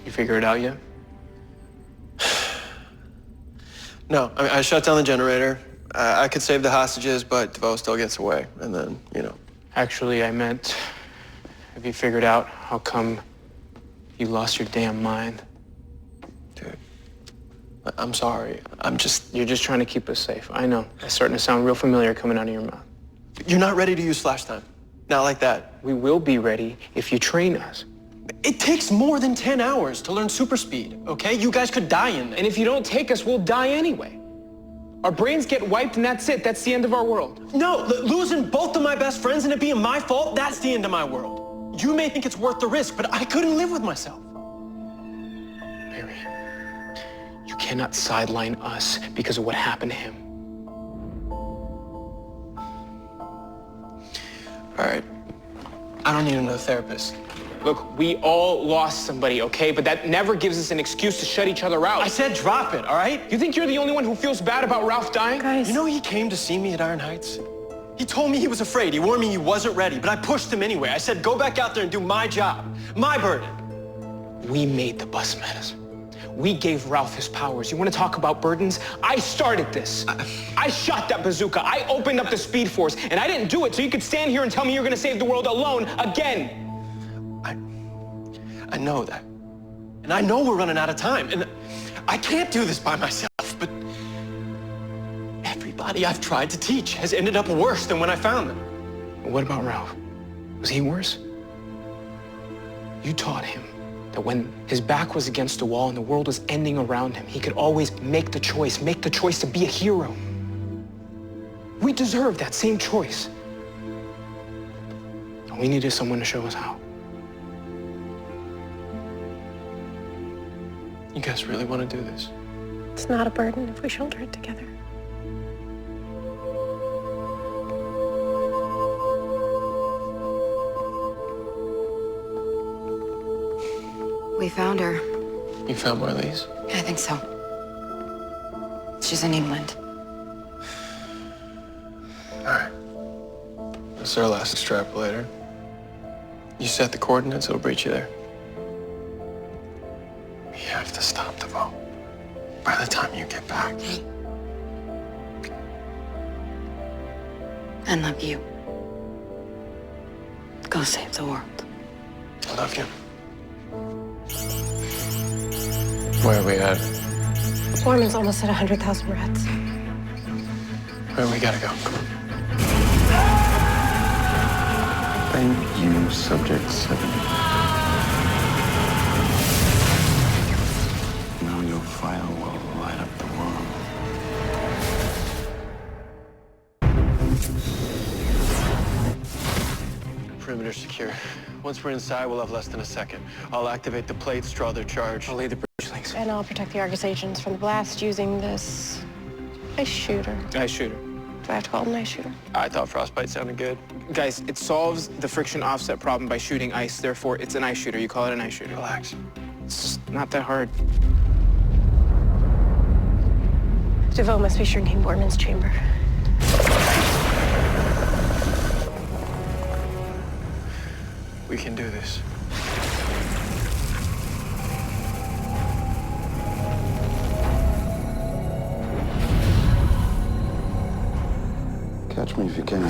You figure it out yet? No, I shut down the generator. I could save the hostages, but DeVoe still gets away. And then, you know. Actually, I meant, have you figured out how come you lost your damn mind? Dude, I'm sorry. You're just trying to keep us safe. I know. It's starting to sound real familiar coming out of your mouth. You're not ready to use flash time. Not like that. We will be ready if you train us. It takes more than 10 hours to learn super speed, okay? You guys could die in there. And if you don't take us, we'll die anyway. Our brains get wiped and that's it. That's the end of our world. No, losing both of my best friends and it being my fault, that's the end of my world. You may think it's worth the risk, but I couldn't live with myself. Barry, you cannot sideline us because of what happened to him. All right. I don't need another therapist. Look, we all lost somebody, okay? But that never gives us an excuse to shut each other out. I said drop it, all right? You think you're the only one who feels bad about Ralph dying? Guys. You know he came to see me at Iron Heights? He told me he was afraid. He warned me he wasn't ready, but I pushed him anyway. I said, go back out there and do my job, my burden. We made the bus medicine. We gave Ralph his powers. You want to talk about burdens? I started this. I shot that bazooka. I opened up the Speed Force, and I didn't do it so you could stand here and tell me you're going to save the world alone again. I know that. And I know we're running out of time. And I can't do this by myself, but everybody I've tried to teach has ended up worse than when I found them. What about Ralph? Was he worse? You taught him that when his back was against the wall and the world was ending around him, he could always make the choice to be a hero. We deserve that same choice. And we needed someone to show us how. You guys really want to do this? It's not a burden if we shoulder it together. We found her. You found Marlies? I think so. She's in England. All right. This is our last extrapolator. You set the coordinates, it'll breach you there. We have to stop DeVoe by the time you get back. Hey. I love you. Go save the world. I love you. Where are we at? Foreman's almost at 100,000 rats. Where we gotta go? Come on. Thank you, Subject 7. Now your fire will light up the world. Perimeter secure. Once we're inside, we'll have less than a second. I'll activate the plates, draw their charge. I'll lay the bridge links. And I'll protect the Argus agents from the blast using this ice shooter. Ice shooter. Do I have to call it an ice shooter? I thought frostbite sounded good. Guys, it solves the friction offset problem by shooting ice. Therefore, it's an ice shooter. You call it an ice shooter. Relax. It's not that hard. DeVoe must be shrinking Borman's chamber. We can do this. Catch me if you can.